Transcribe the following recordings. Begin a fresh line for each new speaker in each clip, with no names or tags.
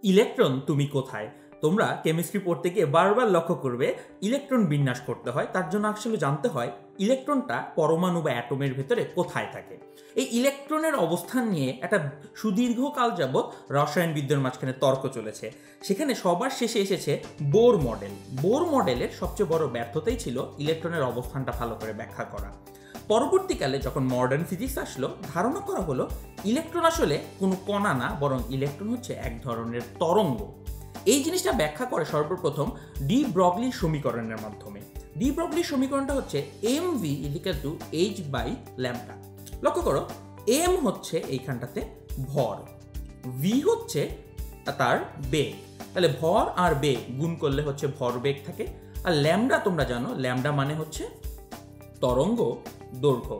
Electron তুমি কোথায়? তোমরা কেমিস্ট্রি পড়তে গিয়ে বারবার লক্ষ্য করবে ইলেকট্রন বিন্যাস করতে হয়। তার জন্য আসলে জানতে হয় ইলেকট্রনটা পরমাণু বা অ্যাটমের ভেতরে কোথায় থাকে। এই ইলেকট্রনের অবস্থান নিয়ে একটা সুদীর্ঘকাল যাবৎ রসায়নবিদদের মাঝখানে তর্ক চলেছে। সেখানে সবার শেষে এসেছে বোর মডেল। বোর মডেলের সবচেয়ে বড় ব্যর্থতাই ছিল ইলেকট্রনের অবস্থানটা ভালো করে ব্যাখ্যা করা। পরবর্তীকালে যখন মডার্ন ফিজিক্স আসলো, ধারণা করা হলো ইলেকট্রন আসলে কোনো কণা না, বরং ইলেকট্রন হচ্ছে এক ধরনের তরঙ্গ। এই জিনিসটা ব্যাখ্যা করে সর্বপ্রথম ডি ব্রগলির সমীকরণের মাধ্যমে। ডি ব্রগলির সমীকরণটা হচ্ছে mv = h/λ। লক্ষ্য করো, m হচ্ছে এইখানটাতে ভর, v হচ্ছে তার বেগ। তাহলে ভর আর বেগ গুণ করলে হচ্ছে ভর বেগ থাকে। আর ল্যামডা তোমরা জানো, ল্যামডা মানে হচ্ছে তরঙ্গ দৈর্ঘ্য।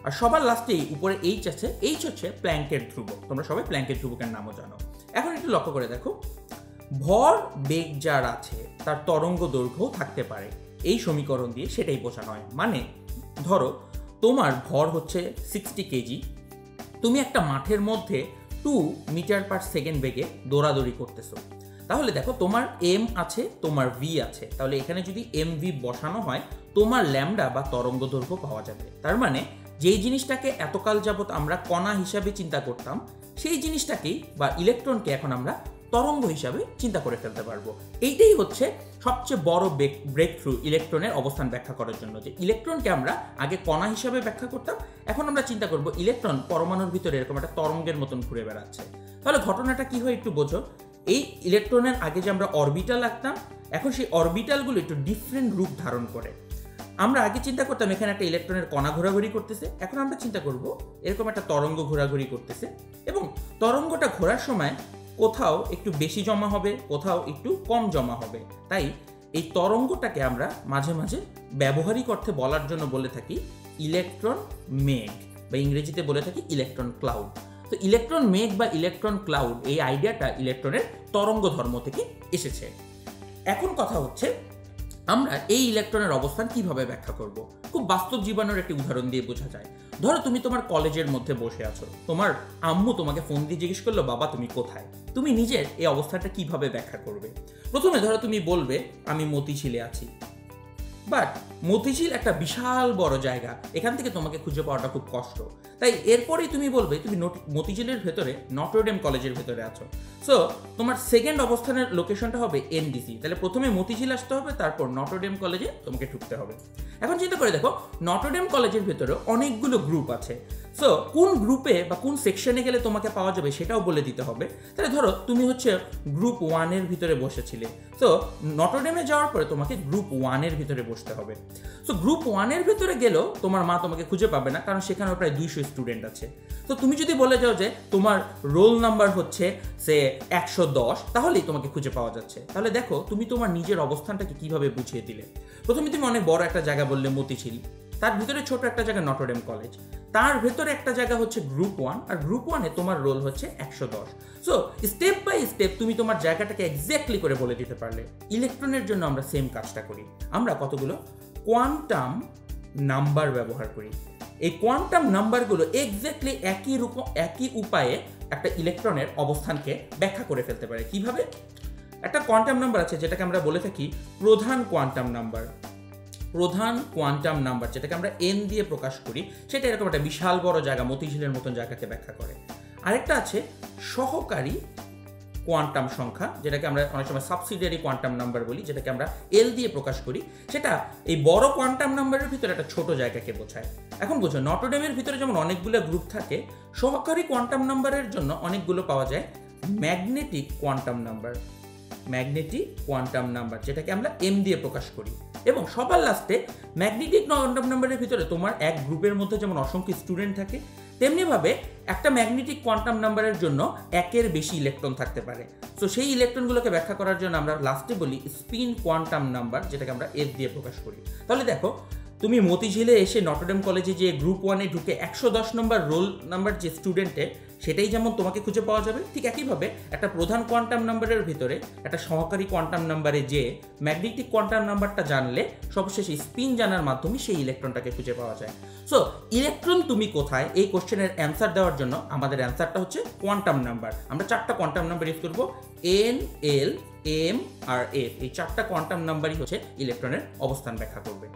আর সবার লাস্টেই উপরে এইচ আছে, এইচ হচ্ছে প্ল্যাঙ্কের ধ্রুবক। তোমরা সবাই প্ল্যাঙ্কের ধ্রুবকের নামও জানো। এখন একটু লক্ষ্য করে দেখো, ভর বেগ যার আছে তার তরঙ্গ দৈর্ঘ্য থাকতে পারে। এই সমীকরণ দিয়ে সেটাই বোঝানো হয়। মানে ধরো তোমার ভর হচ্ছে 60 কেজি, তুমি একটা মাঠের মধ্যে 2 মিটার/সেকেন্ড বেগে দৌড়াদৌড়ি করতেছো। তাহলে দেখো তোমার এম আছে, তোমার ভি আছে। তাহলে এখানে যদি এম ভি বসানো হয়, তোমার ল্যামডা বা তরঙ্গ দৈর্ঘ্য পাওয়া যাবে। তার মানে যেই জিনিসটাকে এতকাল যাবৎ আমরা কণা হিসাবে চিন্তা করতাম, সেই জিনিসটাকেই বা ইলেকট্রনকে এখন আমরা তরঙ্গ হিসাবে চিন্তা করে ফেলতে পারবো। এইটাই হচ্ছে সবচেয়ে বড় ব্রেক থ্রু ইলেকট্রনের অবস্থান ব্যাখ্যা করার জন্য। যে ইলেকট্রনকে আমরা আগে কণা হিসাবে ব্যাখ্যা করতাম, এখন আমরা চিন্তা করব ইলেকট্রন পরমাণুর ভিতরে এরকম একটা তরঙ্গের মতন ঘুরে বেড়াচ্ছে। তাহলে ঘটনাটা কি হয় একটু বোঝো। এই ইলেকট্রনের আগে যে আমরা অরবিটাল আঁকতাম, এখন সেই অরবিটালগুলো একটু ডিফারেন্ট রূপ ধারণ করে। আমরা আগে চিন্তা করতাম এখানে একটা ইলেকট্রনের কণা ঘোরাঘুরি করতেছে, এখন আমরা চিন্তা করব এরকম একটা তরঙ্গ ঘোরাঘুরি করতেছে, এবং তরঙ্গটা ঘোরার সময় কোথাও একটু বেশি জমা হবে, কোথাও একটু কম জমা হবে। তাই এই তরঙ্গটাকে আমরা মাঝে মাঝে ব্যবহারিক অর্থে বলার জন্য বলে থাকি ইলেকট্রন মেঘ, বা ইংরেজিতে বলে থাকি ইলেকট্রন ক্লাউড। তো ইলেকট্রন মেঘ বা ইলেকট্রন ক্লাউড, এই আইডিয়াটা ইলেকট্রনের তরঙ্গ ধর্ম থেকে এসেছে। এখন কথা হচ্ছে আমরা এই ইলেকট্রনের অবস্থান কিভাবে ব্যাখ্যা করব। খুব বাস্তব জীবনের একটি উদাহরণ দিয়ে বোঝা যায়। ধরো তুমি তোমার কলেজের মধ্যে বসে আছো, তোমার আম্মু তোমাকে ফোন দিয়ে জিজ্ঞেস করলো, বাবা তুমি কোথায়? তুমি নিজের এই অবস্থানটা কিভাবে ব্যাখ্যা করবে? প্রথমে ধরো তুমি বলবে আমি মতিঝিলে আছি। বাট মতিঝিল একটা বিশাল বড় জায়গা, এখান থেকে তোমাকে খুঁজে পাওয়াটা খুব কষ্ট। তাই এরপরেই তুমি বলবে তুমি মতিঝিলের ভেতরে নটরডেম কলেজের ভেতরে আছো। সো তোমার সেকেন্ড অবস্থানের লোকেশনটা হবে এনডিসি। তাহলে প্রথমে মতিঝিল আসতে হবে, তারপর নটরডেম কলেজে তোমাকে ঢুকতে হবে। এখন চিন্তা করে দেখো, নটরডেম কলেজের ভেতরে অনেকগুলো গ্রুপ আছে। সো কোন গ্রুপে বা কোন সেকশনে গেলে তোমাকে পাওয়া যাবে সেটাও বলে দিতে হবে। তাহলে ধরো তুমি হচ্ছে গ্রুপ 1-এর ভিতরে বসেছিলে, সো নটরডেমে যাওয়ার পরে তোমাকে গ্রুপ 1-এর ভিতরে বসতে হবে। সো গ্রুপ 1-এর ভিতরে গেলেও তোমার মা তোমাকে খুঁজে পাবে না, কারণ সেখানে প্রায় 200 স্টুডেন্ট আছে। তো তুমি যদি বলে যাও যে তোমার রোল নাম্বার হচ্ছে সে 110, তাহলেই তোমাকে খুঁজে পাওয়া যাচ্ছে। তাহলে দেখো তুমি তোমার নিজের অবস্থানটাকে কিভাবে বুঝিয়ে দিলে। প্রথমে তুমি অনেক বড় একটা জায়গা বললে মতিঝিল, তার ভিতরে ছোট একটা জায়গা নটরডেম কলেজ, তার ভেতরে একটা জায়গা হচ্ছে গ্রুপ 1, আর গ্রুপ 1-এ তোমার রোল হচ্ছে 110। সো স্টেপ বাই স্টেপ তুমি তোমার জায়গাটাকে এক্স্যাক্টলি করে বলে দিতে পারলে। ইলেকট্রনের জন্য আমরা সেম কাজটা করি। আমরা কতগুলো কোয়ান্টাম নাম্বার ব্যবহার করি। এই কোয়ান্টাম নাম্বারগুলো এক্স্যাক্টলি একই উপায়ে একটা ইলেকট্রনের অবস্থানকে ব্যাখ্যা করে ফেলতে পারে। কিভাবে? একটা কোয়ান্টাম নাম্বার আছে যেটাকে আমরা বলে থাকি প্রধান কোয়ান্টাম নাম্বার। প্রধান কোয়ান্টাম নাম্বার যেটাকে আমরা এন দিয়ে প্রকাশ করি, সেটা এরকম একটা বিশাল বড় জায়গা, মতিঝিলের মতন জায়গাকে ব্যাখ্যা করে। আরেকটা আছে সহকারী কোয়ান্টাম সংখ্যা, যেটাকে আমরা অনেক সময় সাবসিডিয়ারি কোয়ান্টাম নাম্বার বলি, যেটাকে আমরা এল দিয়ে প্রকাশ করি। সেটা এই বড় কোয়ান্টাম নাম্বারের ভিতরে একটা ছোট জায়গাকে বোঝায়। এখন বোঝো, নটরডেমের ভিতরে যেমন অনেকগুলো গ্রুপ থাকে, সহকারী কোয়ান্টাম নাম্বারের জন্য অনেকগুলো পাওয়া যায় magnetic quantum number. Magnetic quantum number যেটাকে আমরা এম দিয়ে প্রকাশ করি। এবং সবার লাস্টে ম্যাগনেটিক কোয়ান্টাম নাম্বারের ভিতরে তোমার এক গ্রুপের মধ্যে যেমন অসংখ্য স্টুডেন্ট থাকে, তেমনিভাবে একটা ম্যাগনেটিক কোয়ান্টাম নাম্বারের জন্য একের বেশি ইলেকট্রন থাকতে পারে। সো সেই ইলেকট্রনগুলোকে ব্যাখ্যা করার জন্য আমরা লাস্টে বলি স্পিন কোয়ান্টাম নাম্বার, যেটাকে আমরা এফ দিয়ে প্রকাশ করি। তাহলে দেখো, তুমি মতিঝিলে এসে নটরডেম কলেজে যে গ্রুপ 1-এ ঢুকে 110 নম্বর রোল নাম্বার যে স্টুডেন্টে, সেটাই যেমন তোমাকে খুঁজে পাওয়া যাবে, ঠিক একইভাবে একটা প্রধান কোয়ান্টাম নাম্বারের ভিতরে একটা সহকারী কোয়ান্টাম নাম্বারে যে ম্যাগনেটিক কোয়ান্টাম নাম্বারটা জানলে সবশেষে স্পিন জানার মাধ্যমে সেই ইলেকট্রনটাকে খুঁজে পাওয়া যায়। সো ইলেকট্রন তুমি কোথায়, এই কোশ্চেনের অ্যান্সার দেওয়ার জন্য আমাদের অ্যান্সারটা হচ্ছে কোয়ান্টাম নাম্বার। আমরা 4টা কোয়ান্টাম নাম্বার ইউজ করবো, N, L, M আর F। এই 4টা কোয়ান্টাম নাম্বারই হচ্ছে ইলেকট্রনের অবস্থান ব্যাখ্যা করবে।